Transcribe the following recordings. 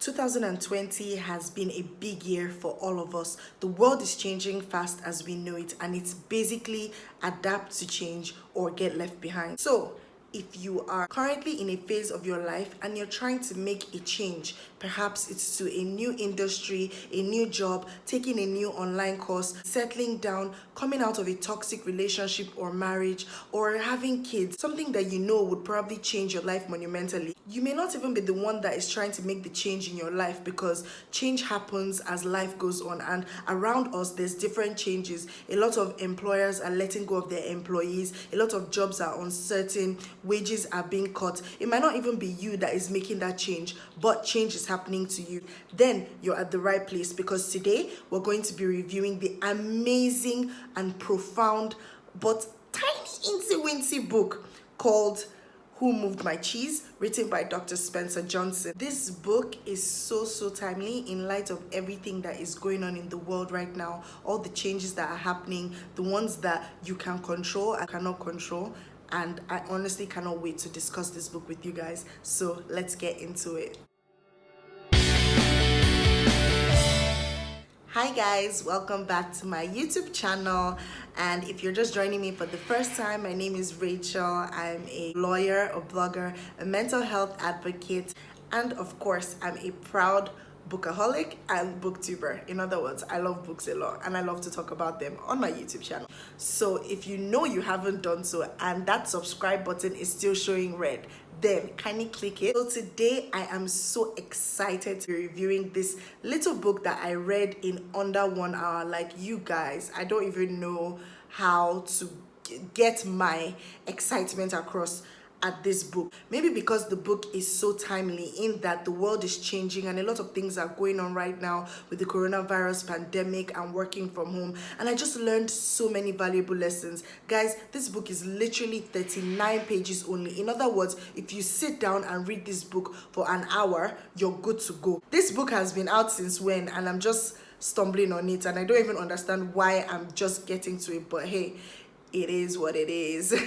2020 has been a big year for all of us. The world is changing fast as we know it, and it's basically adapt to change or get left behind. So, if you are currently in a phase of your life and you're trying to make a change, perhaps it's to a new industry, a new job, taking a new online course, settling down, coming out of a toxic relationship or marriage, or having kids, something that you know would probably change your life monumentally. You may not even be the one that is trying to make the change in your life, because change happens as life goes on, and around us there's different changes. A lot of employers are letting go of their employees, a lot of jobs are uncertain, wages are being cut. It might not even be you that is making that change, but change is happening to you. Then you're at the right place, because today we're going to be reviewing the amazing and profound but tiny incy-wincy book called Who Moved My Cheese, written by Dr. Spencer Johnson. This book is so timely in light of everything that is going on in the world right now, all the changes that are happening, the ones that you can control and cannot control. And I honestly cannot wait to discuss this book with you guys. So let's get into it. Hi guys, welcome back to my YouTube channel. And if you're just joining me for the first time, my name is Rachel. I'm a lawyer, a blogger, a mental health advocate, and of course, I'm a proud bookaholic and booktuber. In other words, I love books a lot and I love to talk about them on my YouTube channel. So if you know you haven't done so and that subscribe button is still showing red, then kindly click it. So today I am so excited to be reviewing this little book that I read in under 1 hour. Like, you guys, I don't even know how to get my excitement across at this book. Maybe because the book is so timely in that the world is changing and a lot of things are going on right now with the coronavirus pandemic and working from home, and I just learned so many valuable lessons. Guys, this book is literally 39 pages only. In other words, if you sit down and read this book for an hour, you're good to go. This book has been out since when, and I'm just stumbling on it, and I don't even understand why I'm just getting to it, but hey, it is what it is.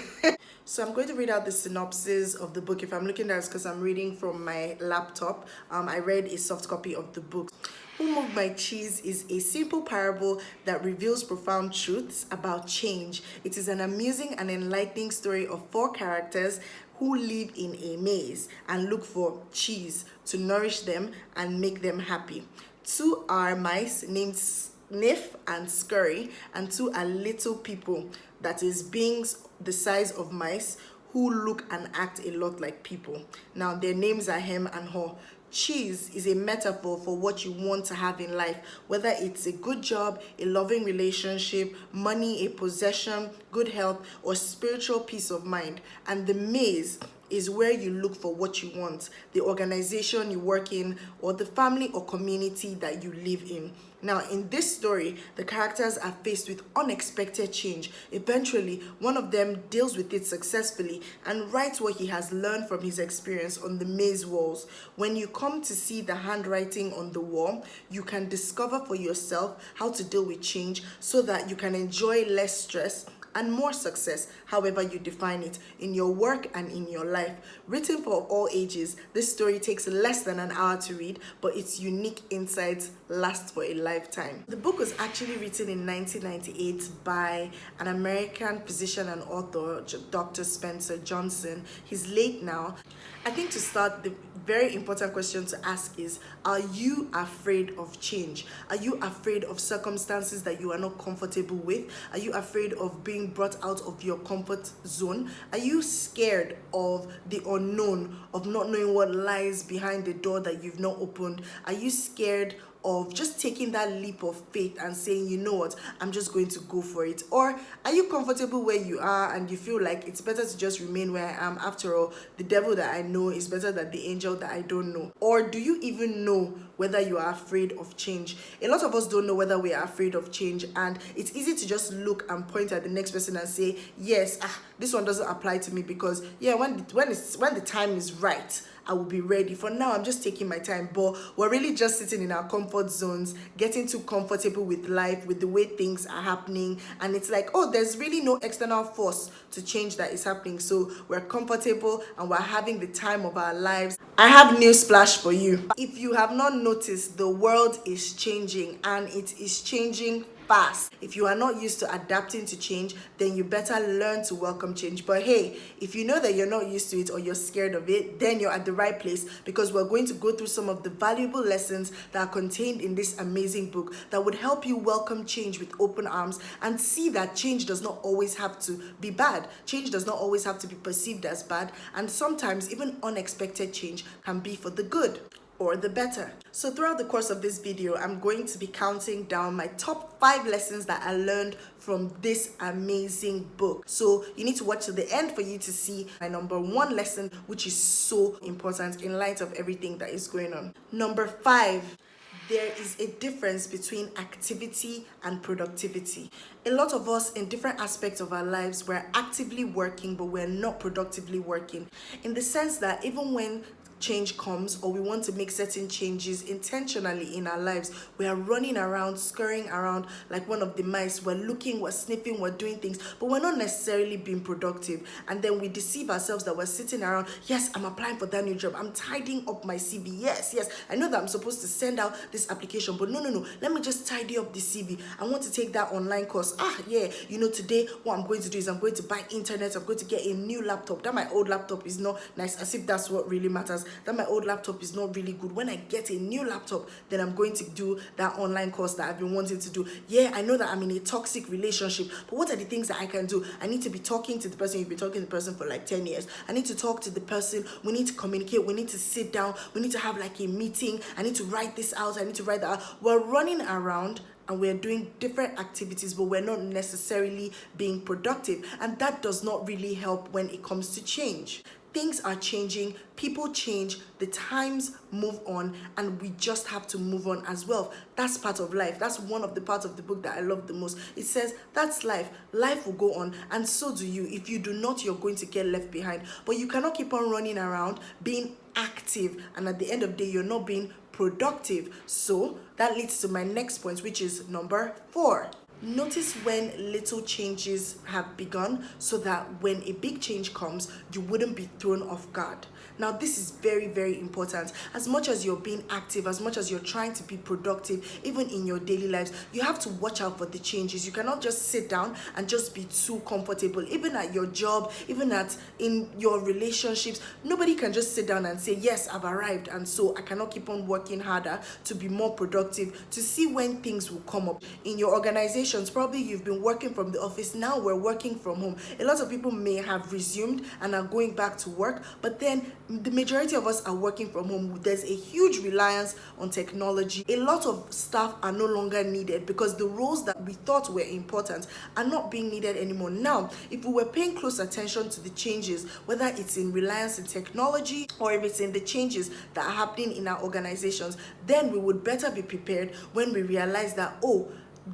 So I'm going to read out the synopsis of the book. If I'm looking at it, because I'm reading from my laptop. I read a soft copy of the book. Who Moved My Cheese is a simple parable that reveals profound truths about change. It is an amusing and enlightening story of 4 characters who live in a maze and look for cheese to nourish them and make them happy. 2 are mice named Sniff and Scurry, and 2 are little people, that is beings the size of mice who look and act a lot like people. Now their names are Hem and Haw. Cheese is a metaphor for what you want to have in life, whether it's a good job, a loving relationship, money, a possession, good health, or spiritual peace of mind. And the maze is where you look for what you want, the organization you work in, or the family or community that you live in. Now, in this story, the characters are faced with unexpected change. Eventually, one of them deals with it successfully and writes what he has learned from his experience on the maze walls. When you come to see the handwriting on the wall, you can discover for yourself how to deal with change so that you can enjoy less stress and more success, however you define it, in your work and in your life. Written for all ages, this story takes less than an hour to read, but its unique insights last for a lifetime. The book was actually written in 1998 by an American physician and author, Dr. Spencer Johnson. He's late now. I think to start, the very important question to ask is, are you afraid of change? Are you afraid of circumstances that you are not comfortable with? Are you afraid of being brought out of your comfort zone? Are you scared of the unknown, of not knowing what lies behind the door that you've not opened? Are you scared of just taking that leap of faith and saying, you know what, I'm just going to go for it? Or are you comfortable where you are and you feel like it's better to just remain where I am? After all, the devil that I know is better than the angel that I don't know. Or do you even know whether you are afraid of change? A lot of us don't know whether we are afraid of change, and it's easy to just look and point at the next person and say, yes, this one doesn't apply to me, because yeah, when the time is right, I will be ready. For now, I'm just taking my time, but we're really just sitting in our comfort zones, getting too comfortable with life, with the way things are happening. And it's like, oh, there's really no external force to change that is happening. So we're comfortable and we're having the time of our lives. I have news flash for you. If you have not noticed, the world is changing, and it is changing fast. If you are not used to adapting to change, then you better learn to welcome change. But hey, if you know that you're not used to it or you're scared of it, then you're at the right place, because we're going to go through some of the valuable lessons that are contained in this amazing book that would help you welcome change with open arms and see that change does not always have to be bad. Change does not always have to be perceived as bad, and sometimes even unexpected change can be for the good or the better. So throughout the course of this video, I'm going to be counting down my top 5 lessons that I learned from this amazing book. So you need to watch to the end for you to see my number 1 lesson, which is so important in light of everything that is going on. Number 5. There is a difference between activity and productivity. A lot of us in different aspects of our lives, we're actively working, but we're not productively working. In the sense that even when change comes, or we want to make certain changes intentionally in our lives, we are running around, scurrying around like one of the mice. We're looking, we're sniffing, we're doing things, but we're not necessarily being productive. And then we deceive ourselves that we're sitting around. Yes, I'm applying for that new job, I'm tidying up my CV. Yes, I know that I'm supposed to send out this application, but no, let me just tidy up the CV. I want to take that online course. Today what I'm going to do is I'm going to buy internet. I'm going to get a new laptop. That my old laptop is not nice, as if that's what really matters. That my old laptop is not really good. When I get a new laptop, then I'm going to do that online course that I've been wanting to do. Yeah, I know that I'm in a toxic relationship, but what are the things that I can do? I need to be talking to the person. You've been talking to the person for like 10 years. I need to talk to the person. We need to communicate. We need to sit down. We need to have like a meeting. I need to write this out. I need to write that out. We're running around and we're doing different activities, but we're not necessarily being productive. And that does not really help when it comes to change. Things are changing, people change, the times move on, and we just have to move on as well. That's part of life. That's one of the parts of the book that I love the most. It says, that's life. Life will go on, and so do you. If you do not, you're going to get left behind. But you cannot keep on running around, being active, and at the end of the day, you're not being productive. So that leads to my next point, which is number 4. Notice when little changes have begun, so that when a big change comes, you wouldn't be thrown off guard. Now, this is very, very important. As much as you're being active, as much as you're trying to be productive, even in your daily lives, you have to watch out for the changes. You cannot just sit down and just be too comfortable. Even at your job, even in your relationships, nobody can just sit down and say, yes, I've arrived, and so I cannot keep on working harder to be more productive, to see when things will come up. In your organizations, probably you've been working from the office, now we're working from home. A lot of people may have resumed and are going back to work, but then the majority of us are working from home. There's a huge reliance on technology. A lot of staff are no longer needed because the roles that we thought were important are not being needed anymore. Now, if we were paying close attention to the changes, whether it's in reliance in technology or if it's in the changes that are happening in our organizations, then we would better be prepared when we realize that,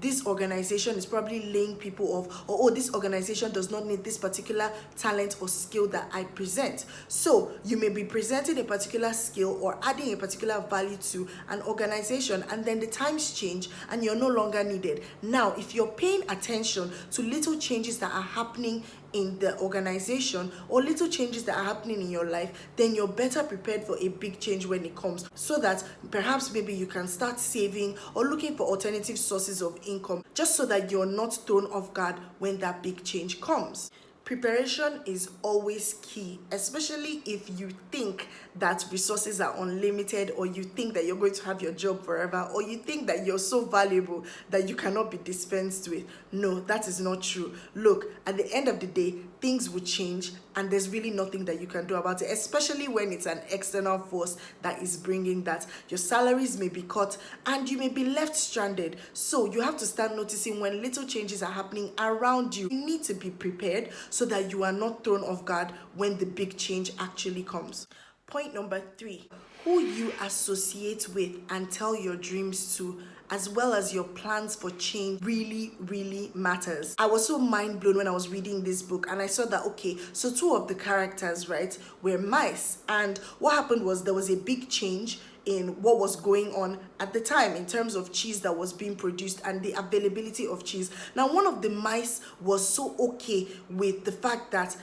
this organization is probably laying people off, or this organization does not need this particular talent or skill that I present. So you may be presenting a particular skill or adding a particular value to an organization, and then the times change and you're no longer needed. Now, if you're paying attention to little changes that are happening in the organization or little changes that are happening in your life, then you're better prepared for a big change when it comes, so that perhaps maybe you can start saving or looking for alternative sources of income, just so that you're not thrown off guard when that big change comes. Preparation is always key, especially if you think that resources are unlimited, or you think that you're going to have your job forever, or you think that you're so valuable that you cannot be dispensed with. No, that is not true. Look, at the end of the day, things will change and there's really nothing that you can do about it, especially when it's an external force that is bringing that. Your salaries may be cut and you may be left stranded. So you have to start noticing when little changes are happening around you. You need to be prepared so that you are not thrown off guard when the big change actually comes. Point number 3. who you associate with and tell your dreams to, as well as your plans for change, really, really matters. I was so mind blown when I was reading this book and I saw that, okay, so two of the characters, right, were mice. And what happened was there was a big change in what was going on at the time in terms of cheese that was being produced and the availability of cheese. Now, one of the mice was so okay with the fact that,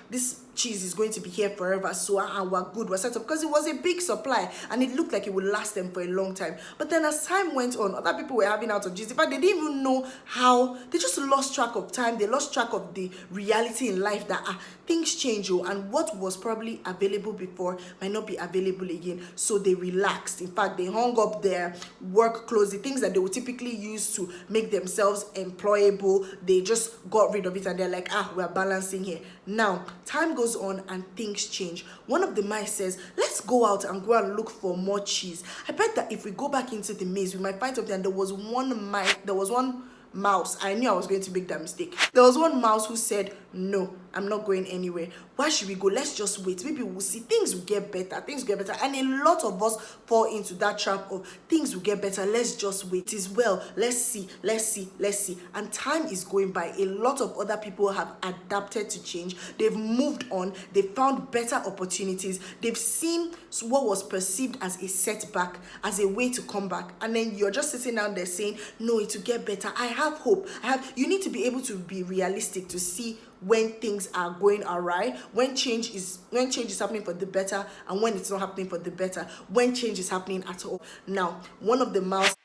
this cheese is going to be here forever, so we're good, we're set up, because it was a big supply and it looked like it would last them for a long time. But then as time went on, other people were having out of cheese. In fact, they didn't even know how, they just lost track of time, they lost track of the reality in life that things change, and what was probably available before might not be available again. So they relaxed. In fact, they hung up their work clothes, the things that they would typically use to make themselves employable, they just got rid of it and they're like, we're balancing here. Now, time goes on and things change. One of the mice says, let's go out and go and look for more cheese. I bet that if we go back into the maze, we might find something. And there was one mouse. I knew I was going to make that mistake. There was one mouse who said, no, I'm not going anywhere. Why should we go? Let's just wait. Maybe we'll see. Things will get better. Things will get better. And a lot of us fall into that trap of things will get better. Let's just wait. It is well. Let's see. Let's see. Let's see. And time is going by. A lot of other people have adapted to change. They've moved on. They've found better opportunities. They've seen what was perceived as a setback as a way to come back. And then you're just sitting down there saying, no, it will get better. I have hope. You need to be able to be realistic to see when things are going awry, when change is happening for the better, and when it's not happening for the better, when change is happening at all. Now, one of the mouse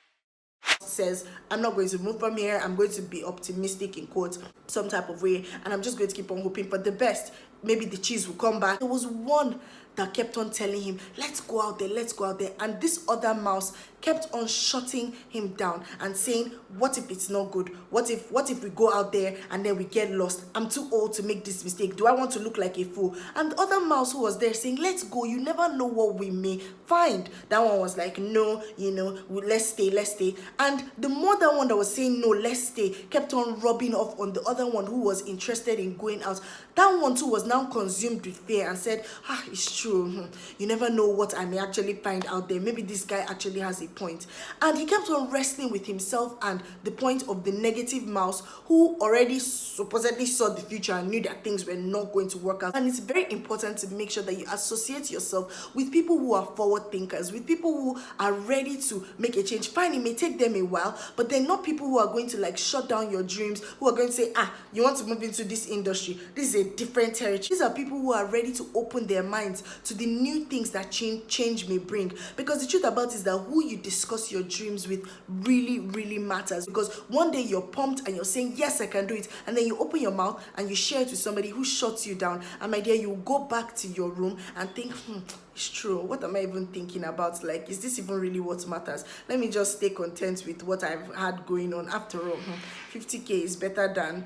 says, I'm not going to move from here. I'm going to be optimistic, in quotes, some type of way, and I'm just going to keep on hoping for the best. Maybe the cheese will come back. There was one that kept on telling him, let's go out there, let's go out there. And this other mouse kept on shutting him down and saying, what if it's not good? What if we go out there and then we get lost? I'm too old to make this mistake. Do I want to look like a fool? And the other mouse who was there saying, let's go, you never know what we may find. That one was like, no, let's stay. And the more that one that was saying, no, let's stay, kept on rubbing off on the other one who was interested in going out. That one too was now consumed with fear and said, it's true. You never know what I may actually find out there. Maybe this guy actually has a point. And he kept on wrestling with himself and the point of the negative mouse who already supposedly saw the future and knew that things were not going to work out. And it's very important to make sure that you associate yourself with people who are forward thinkers, with people who are ready to make a change. Fine, it may take them a while, but they're not people who are going to like shut down your dreams, who are going to say, you want to move into this industry, this is a different territory. These are people who are ready to open their minds to the new things that change may bring. Because the truth about it is that who you discuss your dreams with really, really matters. Because one day you're pumped and you're saying, yes, I can do it. And then you open your mouth and you share it with somebody who shuts you down. And my dear, you go back to your room and think, it's true. What am I even thinking about? Like, is this even really what matters? Let me just stay content with what I've had going on. After all, 50K is better than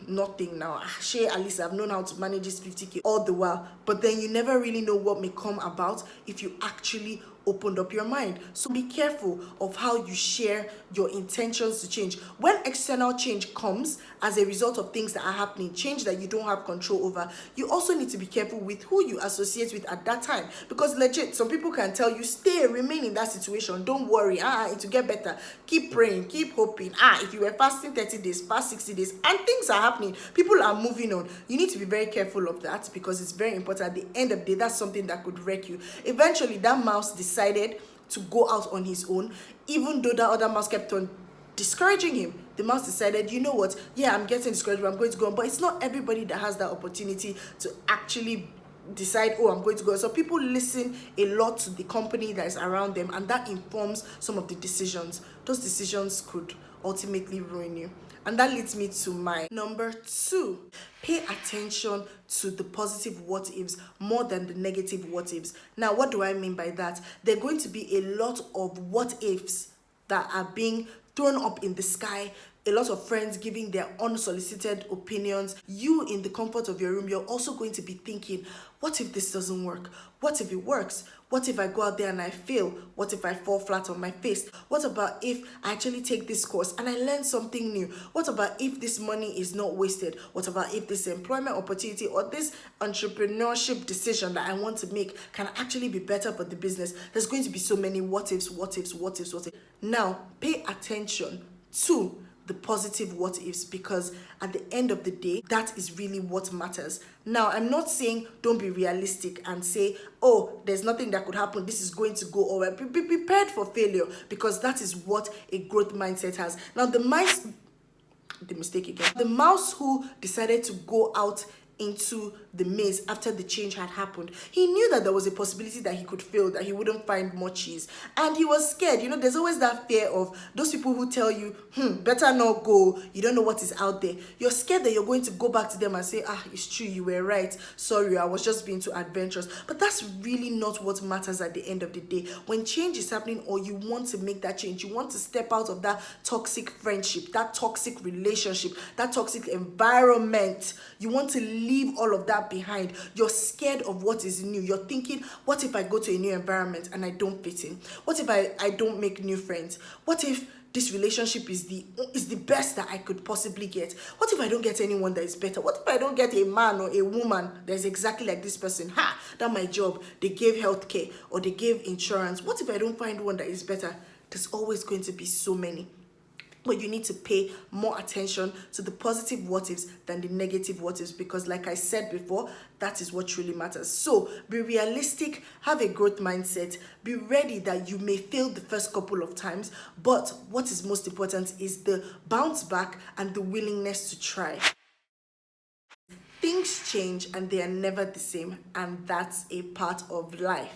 nothing now. At least I've known how to manage this 50K all the while. But then you never really know what may come about if you actually opened up your mind. So be careful of how you share your intentions to change. When external change comes as a result of things that are happening, change that you don't have control over, you also need to be careful with who you associate with at that time. Because legit, some people can tell you, remain in that situation, don't worry, it will get better, keep praying, keep hoping. If you were fasting 30 days, fast 60 days, and things are happening, people are moving on. You need to be very careful of that because it's very important. At the end of the day, that's something that could wreck you. Eventually, that mouse decided to go out on his own, even though that other mouse kept on discouraging him. The mouse decided, you know what, I'm getting discouraged, but I'm going to go on. But it's not everybody that has that opportunity to actually decide, I'm going to go. So people listen a lot to the company that is around them, and that informs some of the decisions. Those decisions could ultimately ruin you. And that leads me to my number 2. Pay attention to the positive what ifs more than the negative what ifs. Now, what do I mean by that? There are going to be a lot of what ifs that are being thrown up in the sky. A lot of friends giving their unsolicited opinions. You, in the comfort of your room, you're also going to be thinking, what if this doesn't work? What if it works? What if I go out there and I fail? What if I fall flat on my face? What about if I actually take this course and I learn something new? What about if this money is not wasted? What about if this employment opportunity or this entrepreneurship decision that I want to make can actually be better for the business? There's going to be so many what ifs, what ifs, what ifs, what ifs. Now, pay attention to the positive what ifs, because at the end of the day, that is really what matters. Now, I'm not saying don't be realistic and say, oh, there's nothing that could happen, this is going to go all right. Be prepared for failure, because that is what a growth mindset has. Now, the mouse who decided to go out into the maze after the change had happened, he knew that there was a possibility that he could fail, that he wouldn't find more cheese, and he was scared. There's always that fear of those people who tell you, better not go, you don't know what is out there. You're scared that you're going to go back to them and say, it's true, you were right, sorry, I was just being too adventurous. But that's really not what matters at the end of the day. When change is happening, or you want to make that change, you want to step out of that toxic friendship, that toxic relationship, that toxic environment, you want to leave all of that behind. You're scared of what is new. You're thinking, what if I go to a new environment and I don't fit in? What if I don't make new friends? What if this relationship is the best that I could possibly get? What if I don't get anyone that is better? What if I don't get a man or a woman that is exactly like this person? That's my job. They gave healthcare or they gave insurance. What if I don't find one that is better? There's always going to be so many. But you need to pay more attention to the positive what ifs than the negative what ifs, because like I said before, that is what truly matters. So be realistic, have a growth mindset, be ready that you may fail the first couple of times, but what is most important is the bounce back and the willingness to try. Things change and they are never the same, and that's a part of life.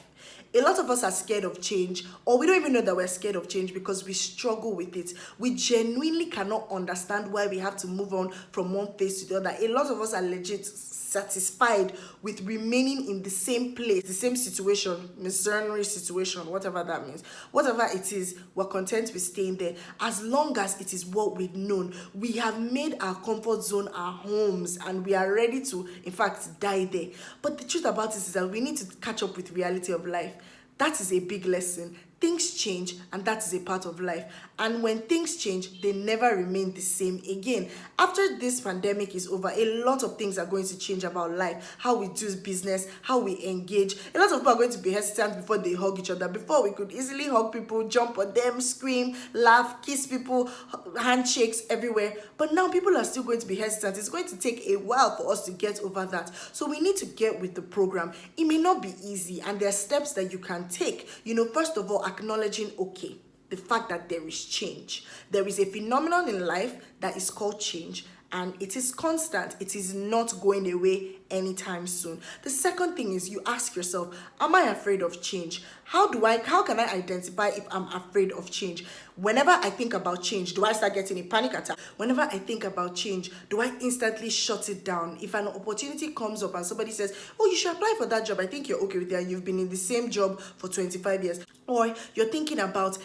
A lot of us are scared of change, or we don't even know that we're scared of change because we struggle with it. We genuinely cannot understand why we have to move on from one phase to the other. A lot of us are legit satisfied with remaining in the same place, the same situation, miserable situation, whatever that means. Whatever it is, we're content with staying there as long as it is what we've known. We have made our comfort zone our homes and we are ready to, in fact, die there. But the truth about it is that we need to catch up with reality of life. That is a big lesson. Things change, and that is a part of life. And when things change, they never remain the same again. After this pandemic is over, a lot of things are going to change about life. How we do business, how we engage. A lot of people are going to be hesitant before they hug each other. Before, we could easily hug people, jump on them, scream, laugh, kiss people, handshakes everywhere. But now people are still going to be hesitant. It's going to take a while for us to get over that. So we need to get with the program. It may not be easy, and there are steps that you can take. First of all, acknowledging, okay, the fact that there is change. There is a phenomenon in life that is called change, and it is constant. It is not going away anytime soon. The second thing is you ask yourself, am I afraid of change? How can I identify if I'm afraid of change? Whenever I think about change, do I start getting a panic attack? Whenever I think about change, do I instantly shut it down? If an opportunity comes up and somebody says, oh, you should apply for that job, I think you're okay with it, and you've been in the same job for 25 years. Or you're thinking about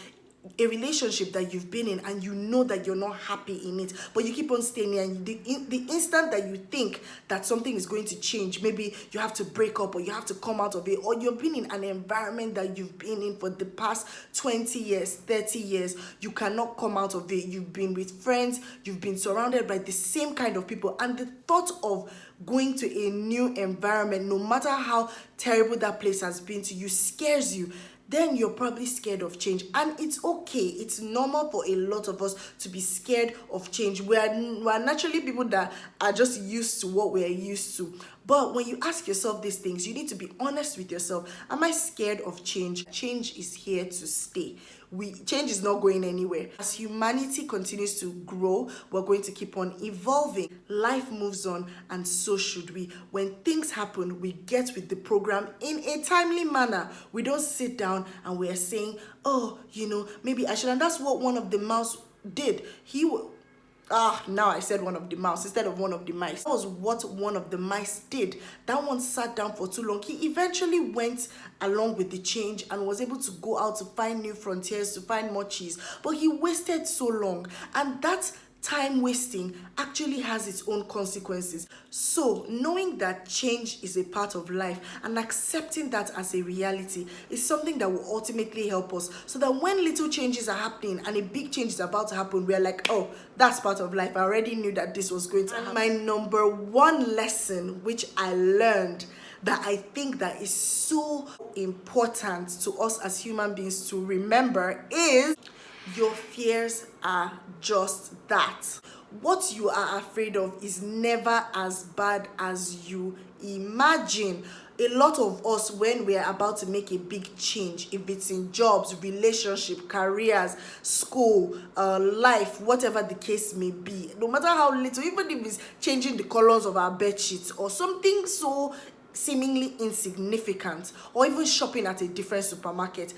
a relationship that you've been in and you know that you're not happy in it, but you keep on staying there, and the instant that you think that something is going to change, maybe you have to break up or you have to come out of it, or you've been in an environment that you've been in for the past 20 years, 30 years, you cannot come out of it. You've been with friends, you've been surrounded by the same kind of people, and the thought of going to a new environment, no matter how terrible that place has been to you, scares you. Then you're probably scared of change. And it's okay. It's normal for a lot of us to be scared of change. We are naturally people that are just used to what we are used to. But when you ask yourself these things, you need to be honest with yourself. Am I scared of change? Change is here to stay. Change is not going anywhere. As humanity continues to grow, we're going to keep on evolving. Life moves on, and so should we. When things happen, we get with the program in a timely manner. We don't sit down and we're saying, oh, maybe I should. And that's what one of the mouse did. Now I said one of the mouse instead of one of the mice. That was what one of the mice did. That one sat down for too long. He eventually went along with the change and was able to go out to find new frontiers, to find more cheese. But he wasted so long. And that time wasting actually has its own consequences. So knowing that change is a part of life and accepting that as a reality is something that will ultimately help us, so that when little changes are happening and a big change is about to happen, we're like, oh, that's part of life. I already knew that this was going to happen. My number one lesson which I learned, that I think that is so important to us as human beings to remember, is your fears are just that. What you are afraid of is never as bad as you imagine. A lot of us, when we are about to make a big change, if it's in jobs, relationship, careers, school, life, whatever the case may be, no matter how little, even if it's changing the colors of our bed sheets or something so seemingly insignificant, or even shopping at a different supermarket,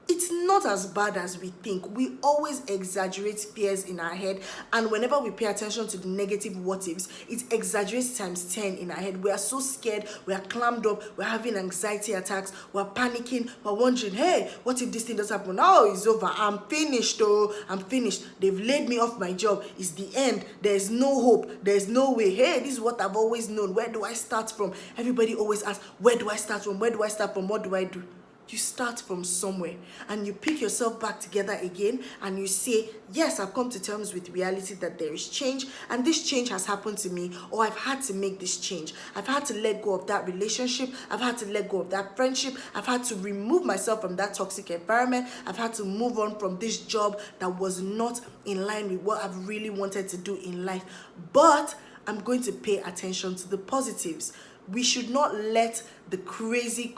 it's not as bad as we think. We always exaggerate fears in our head, and whenever we pay attention to the negative what ifs, it exaggerates times 10 in our head. We are so scared, we are clammed up, we're having anxiety attacks, we're panicking, we're wondering, hey, what if this thing does happen? Oh, it's over, I'm finished, oh, I'm finished. They've laid me off my job, it's the end, there's no hope, there's no way. Hey, this is what I've always known. Where do I start from? Everybody always asks, where do I start from? Where do I start from? What do I do? You start from somewhere and you pick yourself back together again and you say, yes, I've come to terms with reality that there is change, and this change has happened to me, or I've had to make this change. I've had to let go of that relationship. I've had to let go of that friendship. I've had to remove myself from that toxic environment. I've had to move on from this job that was not in line with what I've really wanted to do in life. But I'm going to pay attention to the positives. We should not let the crazy,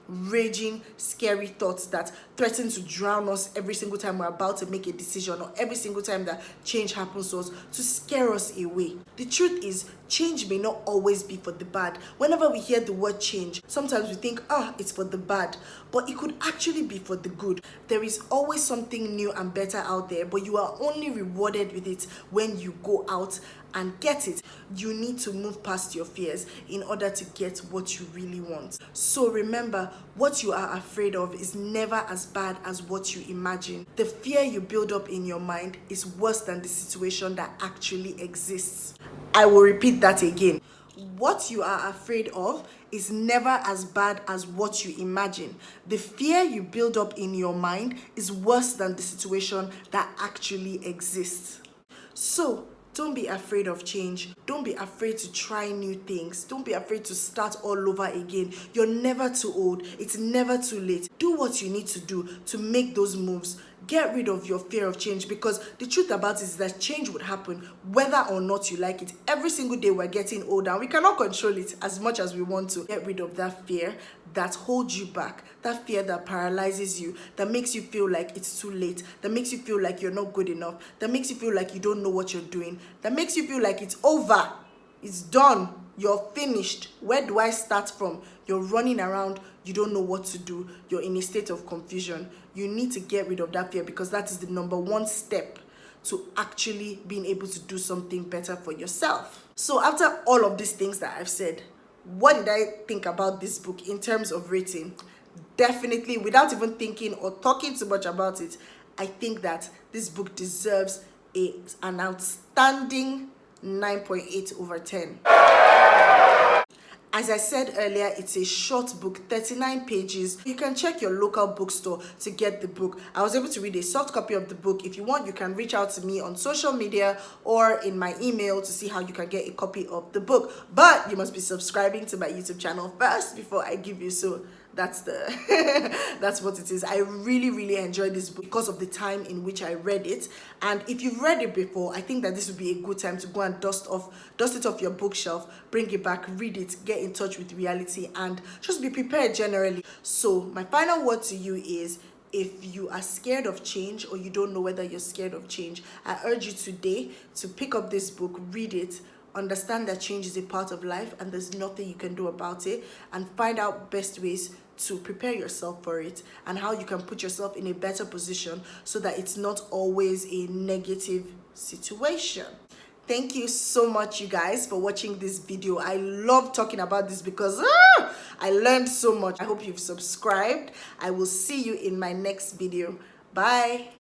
raging, scary thoughts that threaten to drown us every single time we're about to make a decision, or every single time that change happens to us, to scare us away. The truth is, change may not always be for the bad. Whenever we hear the word change, sometimes we think, it's for the bad, but it could actually be for the good. There is always something new and better out there, but you are only rewarded with it when you go out and get it. You need to move past your fears in order to get what you really want. So remember, what you are afraid of is never as bad as what you imagine. The fear you build up in your mind is worse than the situation that actually exists. I will repeat that again. What you are afraid of is never as bad as what you imagine. The fear you build up in your mind is worse than the situation that actually exists. So don't be afraid of change. Don't be afraid to try new things. Don't be afraid to start all over again. You're never too old. It's never too late. Do what you need to do to make those moves. Get rid of your fear of change, because the truth about it is that change would happen whether or not you like it. Every single day we're getting older and we cannot control it as much as we want to. Get rid of that fear that holds you back, that fear that paralyzes you, that makes you feel like it's too late, that makes you feel like you're not good enough, that makes you feel like you don't know what you're doing, that makes you feel like it's over, it's done, you're finished. Where do I start from? You're running around, you don't know what to do, you're in a state of confusion. You need to get rid of that fear, because that is the number one step to actually being able to do something better for yourself. So after all of these things that I've said, what did I think about this book in terms of rating? Definitely, without even thinking or talking too much about it, I think that this book deserves an outstanding 9.8 over 10. As I said earlier, it's a short book, 39 pages. You can check your local bookstore to get the book. I was able to read a soft copy of the book. If you want, you can reach out to me on social media or in my email to see how you can get a copy of the book. But you must be subscribing to my YouTube channel first before I give you. So that's that's what it is. I really enjoyed this book because of the time in which I read it. And if you've read it before, I think that this would be a good time to go and dust it off your bookshelf, bring it back, read it, get in touch with reality, and just be prepared generally. So my final word to you is, if you are scared of change, or you don't know whether you're scared of change, I urge you today to pick up this book, read it, understand that change is a part of life and there's nothing you can do about it, and find out best ways to prepare yourself for it and how you can put yourself in a better position so that it's not always a negative situation. Thank you so much, you guys, for watching this video. I love talking about this because I learned so much. I hope you've subscribed. I will see you in my next video. Bye.